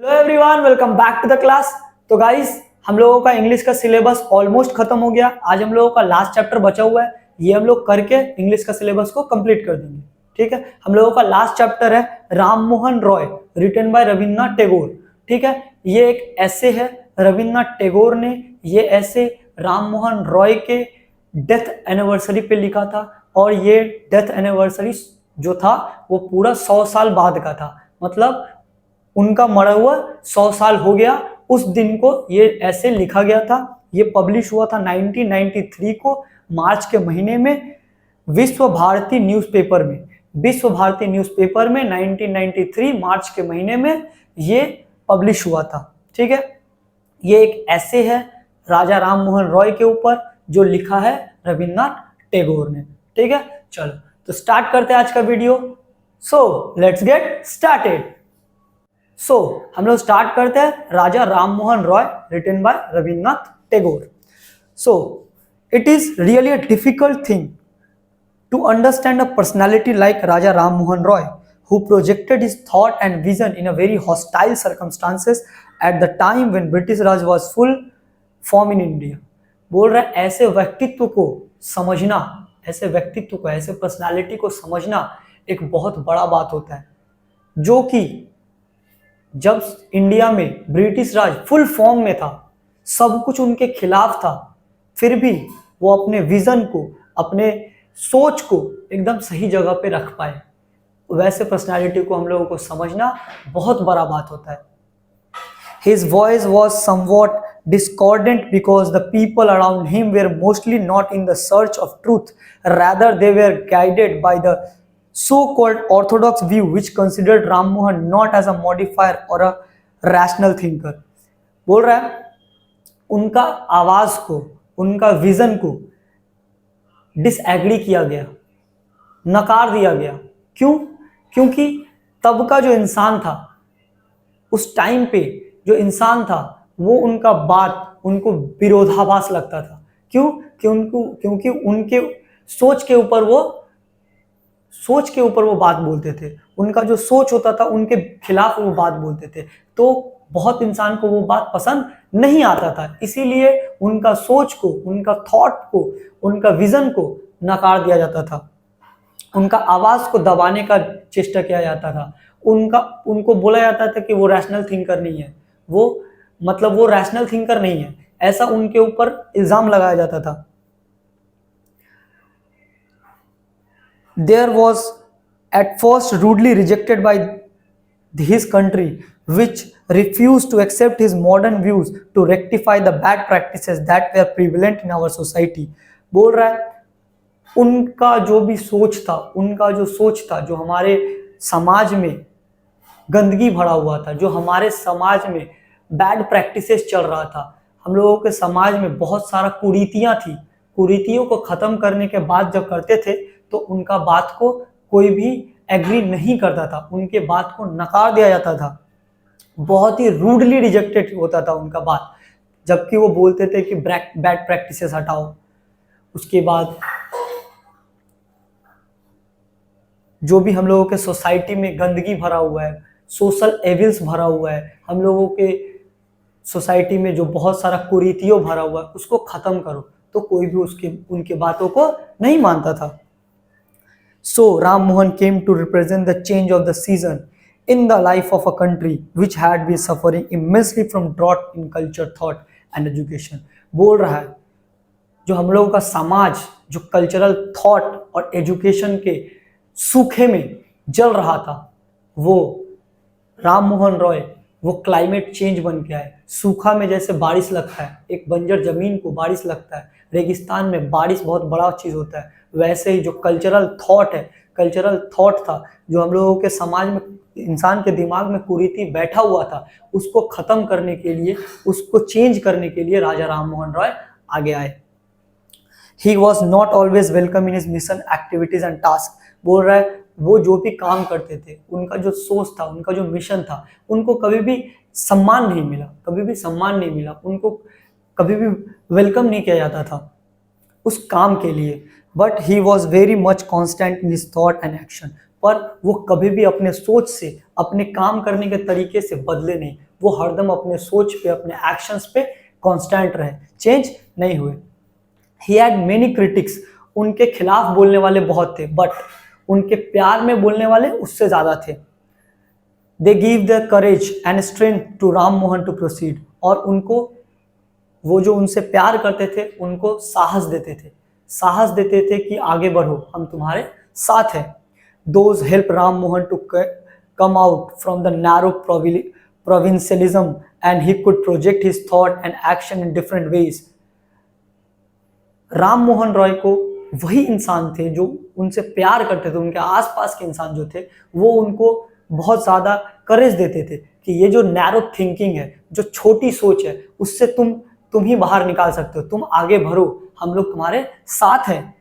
Hello everyone, welcome back to the class. तो guys, हम लोगों का इंग्लिश का सिलेबस ऑलमोस्ट खत्म हो गया। आज हम लोगों का लास्ट चैप्टर बचा हुआ है, ये हम लोग करके इंग्लिश का सिलेबस को कंप्लीट कर देंगे। ठीक है, हम लोगों का लास्ट चैप्टर है राम मोहन रॉय, रिटन बाय रविन्द्रनाथ टैगोर। ठीक है, ये एक ऐसे है, रविन्द्रनाथ टैगोर ने ये ऐसे राम मोहन रॉय के डेथ एनिवर्सरी पे लिखा था, और ये डेथ एनिवर्सरी जो था वो पूरा 100 साल बाद का था। मतलब उनका मरा हुआ 100 साल हो गया उस दिन को ये ऐसे लिखा गया था। ये पब्लिश हुआ था 1993 को मार्च के महीने में विश्व भारती न्यूज़पेपर में। विश्व भारती न्यूज़पेपर में 1993 मार्च के महीने में ये पब्लिश हुआ था। ठीक है, ये एक ऐसे है राजा राम मोहन रॉय के ऊपर जो लिखा है रविन्द्रनाथ टैगोर ने। ठीक है, चलो तो स्टार्ट करते हैं आज का video. So let's get started. हम लोग स्टार्ट करते हैं Raja Ram Mohan Roy, written by Rabindranath Tagore. It is really a difficult thing to understand a personality like Raja Ram Mohan Roy, who projected his thought and vision in a very hostile circumstances at the time when British Raj was full form in India। बोल रहा है ऐसे व्यक्तित्व को समझना, ऐसे व्यक्तित्व को, ऐसे पर्सनालिटी को समझना एक बहुत बड़ा बात होता है, जो कि जब इंडिया में ब्रिटिश राज फुल फॉर्म में था, सब कुछ उनके खिलाफ था, फिर भी वो अपने विजन को, अपने सोच को एकदम सही जगह पे रख पाए। वैसे पर्सनालिटी को हम लोगों को समझना बहुत बड़ा बात होता है। His voice was somewhat discordant because the people around him were mostly not in the search of truth, rather they were guided by the so-called orthodox view which considered Ram Mohan not as a modifier or a rational thinker। बोल रहा है उनका आवाज को, उनका vision को disagree किया गया, नकार दिया गया। क्यों? क्योंकि तब का जो इंसान था, उस टाइम पे जो इंसान था, वो उनका बात उनको विरोधाभास लगता था। क्यों? क्योंकि उनके सोच के ऊपर वो बात बोलते थे। उनका जो सोच होता था उनके खिलाफ वो बात बोलते थे, तो बहुत इंसान को वो बात पसंद नहीं आता था। इसीलिए उनका सोच को, उनका थॉट को, उनका विजन को नकार दिया जाता था, उनका आवाज को दबाने का चेष्टा किया जाता था। उनको बोला जाता था कि वो रैशनल थिंकर नहीं है, वो रैशनल थिंकर नहीं है, ऐसा उनके ऊपर इल्जाम लगाया जाता था। There was at first rudely rejected by his country, which refused to accept his modern views to rectify the bad practices that were prevalent in our society। बोल रहा है उनका जो भी सोच था, जो हमारे समाज में गंदगी भरा हुआ था, जो हमारे समाज में बैड प्रैक्टिसेस चल रहा था, हम लोगों के समाज में बहुत सारा कुरीतियां थी। कुरीतियों को खत्म करने के बाद जब करते थे तो उनका बात को कोई भी एग्री नहीं करता था, उनके बात को नकार दिया जाता था, बहुत ही रूडली रिजेक्टेड होता था उनका बात। जबकि वो बोलते थे कि बैड प्रैक्टिसेस हटाओ, उसके बाद जो भी हम लोगों के सोसाइटी में गंदगी भरा हुआ है, सोशल एविल्स भरा हुआ है, हम लोगों के सोसाइटी में जो बहुत सारा कुरीतियों भरा हुआ है, उसको खत्म करो। तो कोई भी उनके बातों को नहीं मानता था। So Ram Mohan came to represent the change of the season in the life of a country which had been suffering immensely from drought in culture, thought and education। बोल रहा है जो हम लोगों का समाज जो कल्चरल थॉट और एजुकेशन के सूखे में जल रहा था, वो राम मोहन रॉय वो क्लाइमेट चेंज बन के आए। सूखा में जैसे बारिश लगता है, एक बंजर जमीन को बारिश लगता है, रेगिस्तान में बारिश बहुत बड़ा चीज होता है, वैसे ही जो कल्चरल थॉट था, जो हम लोगों के समाज में, इंसान के दिमाग में कुरीति बैठा हुआ था, उसको खत्म करने के लिए, उसको चेंज करने के लिए राजा राम मोहन रॉय आगे आए। He was not always welcome in his mission, activities and tasks। बोल रहा है वो जो भी काम करते थे, उनका जो सोच था, उनका जो मिशन था, उनको कभी भी सम्मान नहीं मिला, उनको कभी भी वेलकम नहीं किया जाता था उस काम के लिए। But he was very much constant in his thought and action. पर वो कभी भी अपने सोच से, अपने काम करने के तरीके से बदले नहीं। वो हरदम अपने सोच पे, अपने एक्शंस पे कांस्टेंट रहे, चेंज नहीं हुए। ही हैड मेनी क्रिटिक्स, उनके खिलाफ बोलने वाले बहुत थे, बट उनके प्यार में बोलने वाले उससे ज्यादा थे। They give the courage and strength to Ram Mohan to proceed, और उनको, वो जो उनसे प्यार करते थे उनको साहस देते थे, साहस देते थे कि आगे बढ़ो, हम तुम्हारे साथ हैं। Those help Ram Mohan to come out from the narrow provincialism and he could project his thought and action in different ways. Ram Mohan Roy को वही इंसान थे जो उनसे प्यार करते थे, उनके आसपास के इंसान जो थे वो उनको बहुत ज्यादा करेज देते थे कि ये जो नैरो थिंकिंग है, जो छोटी सोच है, उससे तुम ही बाहर निकाल सकते हो, तुम आगे बढ़ो, हम लोग तुम्हारे साथ हैं।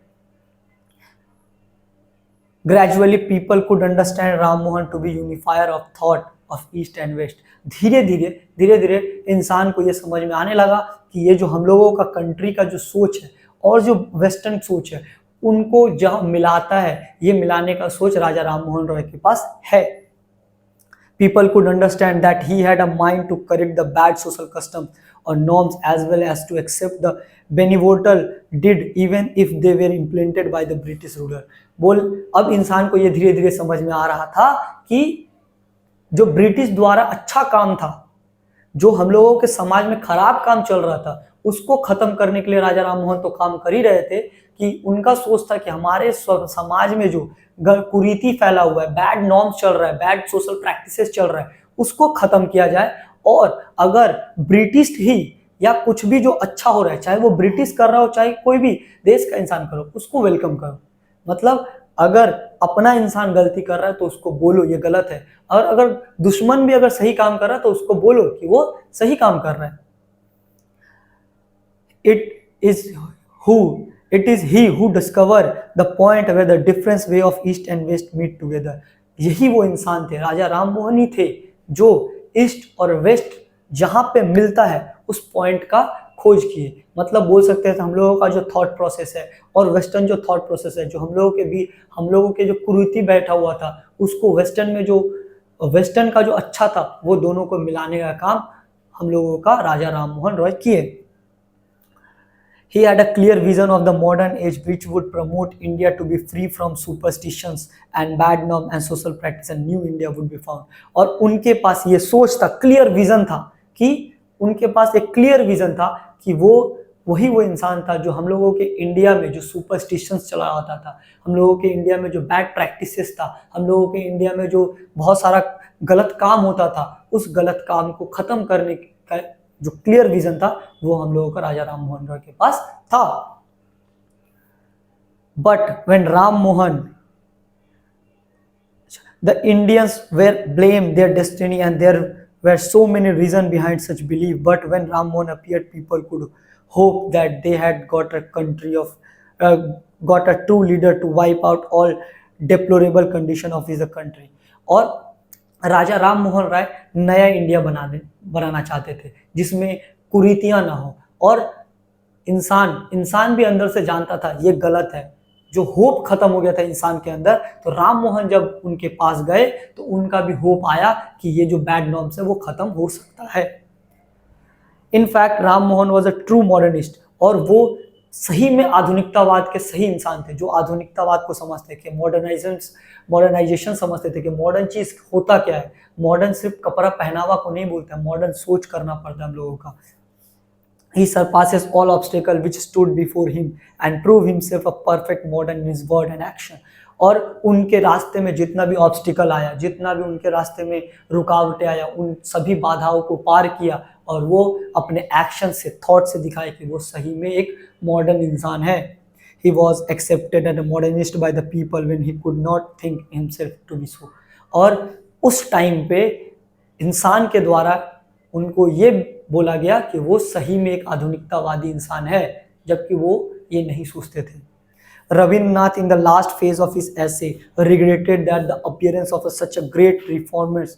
Gradually people could understand Ram Mohan to be unifier of thought of east and west. धीरे धीरे इंसान को ये समझ में आने लगा कि ये जो हम लोगों का कंट्री का जो सोच है और जो वेस्टर्न सोच है, उनको जहां मिलाता है, ये मिलाने का सोच राजा राम मोहन रॉय के पास है। People could understand that he had a mind to correct the bad social customs or norms as well as to accept the benevolent did even if they were implemented by the British ruler. बोल, अब इंसान को ये धीरे धीरे समझ में आ रहा था कि जो ब्रिटिश द्वारा अच्छा काम था, जो हम लोगों के समाज में खराब काम चल रहा था, उसको खत्म करने के लिए राजा राम मोहन तो काम कर ही रहे थे कि उनका सोच था कि हमारे समाज में जो कुरीति फैला हुआ है, बैड नॉर्म्स चल रहा है, बैड सोशल प्रैक्टिसेस चल रहा है, उसको खत्म किया जाए। और अगर ब्रिटिश ही या कुछ भी जो अच्छा हो रहा है, चाहे वो ब्रिटिश कर रहा हो, चाहे कोई भी देश का इंसान करो, उसको वेलकम करो। मतलब अगर अपना इंसान गलती कर रहा है तो उसको बोलो ये गलत है, और अगर दुश्मन भी अगर सही काम कर रहा है तो उसको बोलो कि वो सही काम कर रहा है। It is he who discover the point where the different way of east and west meet together. यही वो इंसान थे, राजा राम मोहन ही थे जो ईस्ट और वेस्ट जहां पे मिलता है उस पॉइंट का खोज किए। मतलब बोल सकते हैं हम लोगों का जो थॉट प्रोसेस है और वेस्टर्न जो थॉट प्रोसेस है, जो हम लोगों के जो कुरीति बैठा हुआ था, उसको वेस्टर्न में जो वेस्टर्न का जो अच्छा था, वो दोनों को मिलाने का काम हम लोगों का राजा राम मोहन रॉय किए। He had a clear vision of the modern age which would promote India to be free from superstitions and bad norm and social practice and new India would be found. और उनके पास ये सोच था, क्लियर विजन था कि उनके पास एक clear vision था कि वही वो इंसान था जो हम लोगों के इंडिया में जो सुपरस्टिशंस चला होता था, हम लोगों के इंडिया में जो बैड प्रैक्टिसेस था, हम लोगों के इंडिया में जो बहुत सारा गलत काम होता था, उस गलत काम को खत्म करने का जो क्लियर विजन था वो हम लोगों का राजा राम मोहन रॉय के पास था। But when Ram Mohan, the Indians were blame their destiny and there were so many reasons behind such belief, but when Ram Mohan appeared, people could hope that they had got a true leader to wipe out all deplorable condition of his country. और राजा राम मोहन राय नया India बनाना चाहते थे जिसमें कुरीतियां ना हो, और इंसान भी अंदर से जानता था ये गलत है। जो होप खत्म हो गया था इंसान के अंदर, तो राम मोहन जब उनके पास गए तो उनका भी होप आया कि ये जो बैड नॉर्म्स है वो खत्म हो सकता है। In fact Ram Mohan was a true modernist, और वो सही में आधुनिकतावाद के सही इंसान थे, जो आधुनिकतावाद को समझते थे, मॉडर्नाइजेशन समझते थे कि मॉडर्न चीज होता क्या है। मॉडर्न सिर्फ कपड़ा पहनावा को नहीं बोलता, मॉडर्न सोच करना पड़ता है हम लोगों का। He surpasses all obstacles which stood before him and proved himself a perfect modern in his word and action. और उनके रास्ते में जितना भी ऑब्स्टिकल आया, जितना भी उनके रास्ते में रुकावटें आया, उन सभी बाधाओं को पार किया और वो अपने एक्शन से, थॉट से दिखाए कि वो सही में एक मॉडर्न इंसान है। He was accepted as a modernist by the people when he could not think himself to be so. और उस टाइम पे इंसान के द्वारा उनको ये बोला गया कि वो सही में एक आधुनिकतावादी इंसान है, जबकि वो ये नहीं सोचते थे। Rabindranath in the last phase of his essay regretted that the appearance of such a great reformers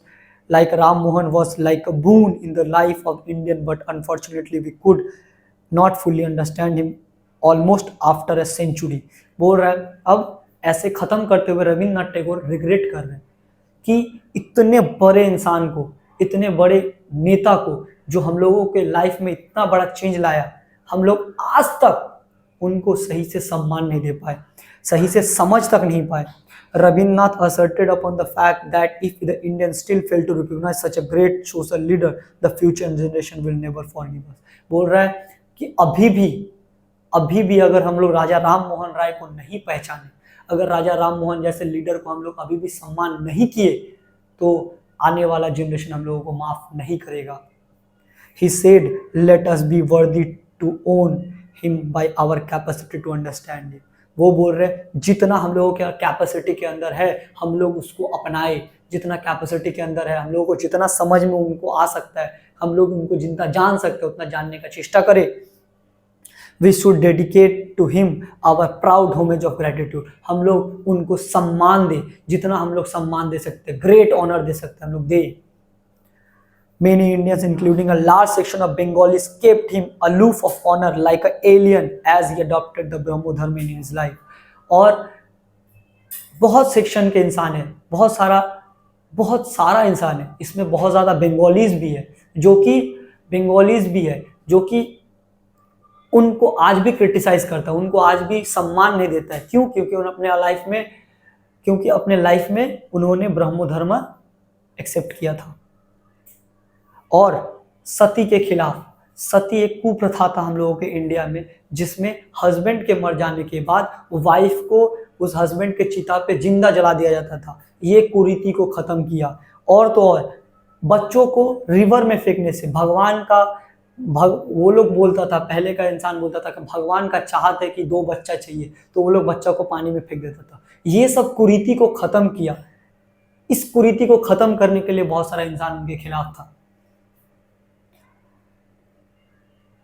like Ram Mohan was like a boon in the life of Indian, but unfortunately we could not fully understand him almost after a century. बोल रहा है अब ऐसे खत्म करते हुए Rabindranath Tagore regret कर रहे हैं कि इतने बड़े इंसान को, इतने बड़े नेता को, जो हम लोगों के लाइफ में इतना बड़ा चेंज लाया, हम लोग आज तक उनको सही से सम्मान नहीं दे पाए, सही से समझ तक नहीं पाए। Rabindranath asserted upon the fact that if the Indians still fail to recognize such a great social leader, the future generation will never forgive us। बोल रहा है कि अभी भी अगर हम लोग राजा राम मोहन राय को नहीं पहचाने, अगर राजा राम मोहन जैसे लीडर को हम लोग अभी भी सम्मान नहीं किए, तो आने वाला जनरेशन हम लोगों को माफ नहीं करेगा। He said, let us be worthy to own him by our capacity to understand him। वो बोल रहे हैं जितना हम लोगों के कैपेसिटी के अंदर है हम लोग उसको अपनाए, जितना कैपेसिटी के अंदर है हम लोगों को जितना समझ में उनको आ सकता है, हम लोग उनको जितना जान सकते हैं उतना जानने का चेष्टा करें। We should dedicate to him our proud homage of gratitude। हम लोग उनको सम्मान दें, जितना हम लोग सम्मान दे सकते हैं, ग्रेट ऑनर दे सकते हैं, हम लोग दें। Many Indians, including a large section of Bengalis, kept him aloof of honor like an alien as he adopted the Brahmo Dharma in his life। और बहुत सेक्शन के इंसान है, बहुत सारा इंसान है, इसमें बहुत ज़्यादा बंगालीज भी है जो कि उनको आज भी क्रिटिसाइज करता है, उनको आज भी सम्मान नहीं देता है। क्यों? क्योंकि अपने लाइफ में उन्होंने ब्रह्मो धर्म एक्सेप्ट किया था। और सती के खिलाफ, सती एक कुप्रथा था हम लोगों के इंडिया में, जिसमें हस्बैंड के मर जाने के बाद वाइफ को उस हस्बैंड के चिता पे जिंदा जला दिया जाता था। ये कुरीति को खत्म किया। और तो और बच्चों को रिवर में फेंकने से वो लोग बोलता था, पहले का इंसान बोलता था कि भगवान का चाहत है कि 2 बच्चा चाहिए, तो वो लोग बच्चा को पानी में फेंक देता था। ये सब कुरीति को खत्म किया। इस कुरीति को खत्म करने के लिए बहुत सारा इंसान उनके खिलाफ था।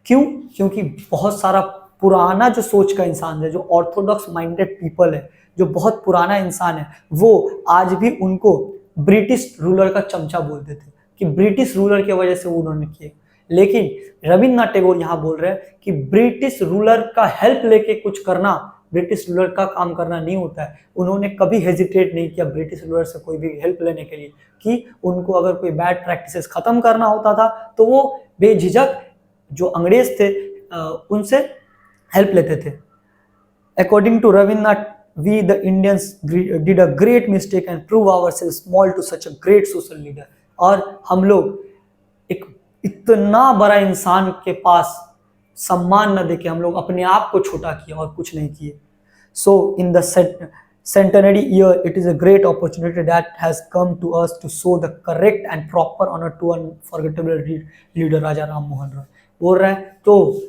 क्यों? क्योंकि बहुत सारा पुराना जो सोच का इंसान है, जो ऑर्थोडॉक्स माइंडेड पीपल है, जो बहुत पुराना इंसान है, वो आज भी उनको ब्रिटिश रूलर का चमचा बोलते थे कि ब्रिटिश रूलर की वजह से उन्होंने किए। लेकिन रविन्द्रनाथ टैगोर यहाँ बोल रहे हैं कि ब्रिटिश रूलर का हेल्प लेके कुछ करना, ब्रिटिश रूलर का काम करना नहीं होता है। उन्होंने कभी हेजिटेट नहीं किया ब्रिटिश रूलर से कोई भी हेल्प लेने के लिए, कि उनको अगर कोई बैड प्रैक्टिसेस खत्म करना होता था तो वो बेझिझक जो अंग्रेज थे उनसे हेल्प लेते थे। According to Rabindranath, we the Indians did a great mistake and prove ourselves small to such a great social leader. और हम लोग एक इतना बड़ा इंसान के पास सम्मान न देके हम लोग अपने आप को छोटा किया और कुछ नहीं किए। So in the centenary year, it is a great opportunity that has come to us to show the correct and proper honor to unforgettable leader राजा राम मोहन राय। बोल रहे हैं तो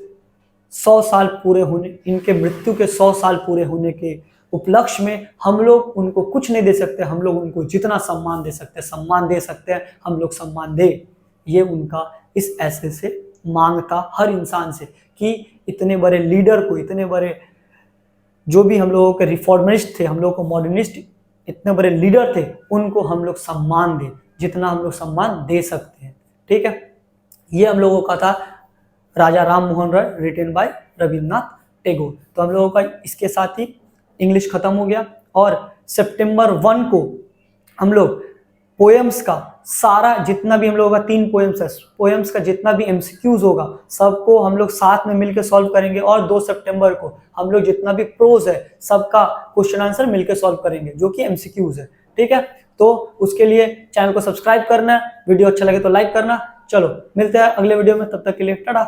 100 साल पूरे होने, इनके मृत्यु के 100 साल पूरे होने के उपलक्ष्य में हम लोग उनको कुछ नहीं दे सकते, हम लोग उनको जितना सम्मान दे सकते हैं सम्मान दे सकते हैं, हम लोग सम्मान दे। ये उनका इस ऐसे से मांग था हर इंसान से कि इतने बड़े लीडर को, इतने बड़े जो भी हम लोगों के रिफॉर्मिस्ट थे, हम लोग को मॉडर्निस्ट, इतने बड़े लीडर थे, उनको हम लोग सम्मान दें जितना हम लोग सम्मान दे सकते हैं। ठीक है, ये हम लोगों का था राजा राम मोहन राय, रिटन बाय रविन्द्रनाथ टैगोर। तो हम लोगों का इसके साथ ही इंग्लिश खत्म हो गया। और सितंबर 1 को हम लोग पोएम्स का सारा जितना भी हम लोगों का 3 पोएम्स है, पोएम्स का जितना भी एमसीक्यूज होगा सबको हम लोग साथ में मिलकर सॉल्व करेंगे। और 2 सितंबर को हम लोग जितना भी प्रोज है सबका क्वेश्चन आंसर मिलकर सॉल्व करेंगे, जो कि एमसीक्यूज है। ठीक है, तो उसके लिए चैनल को सब्सक्राइब करना है, वीडियो अच्छा लगे तो लाइक करना। चलो मिलते हैं अगले वीडियो में, तब तक के लिए टाटा।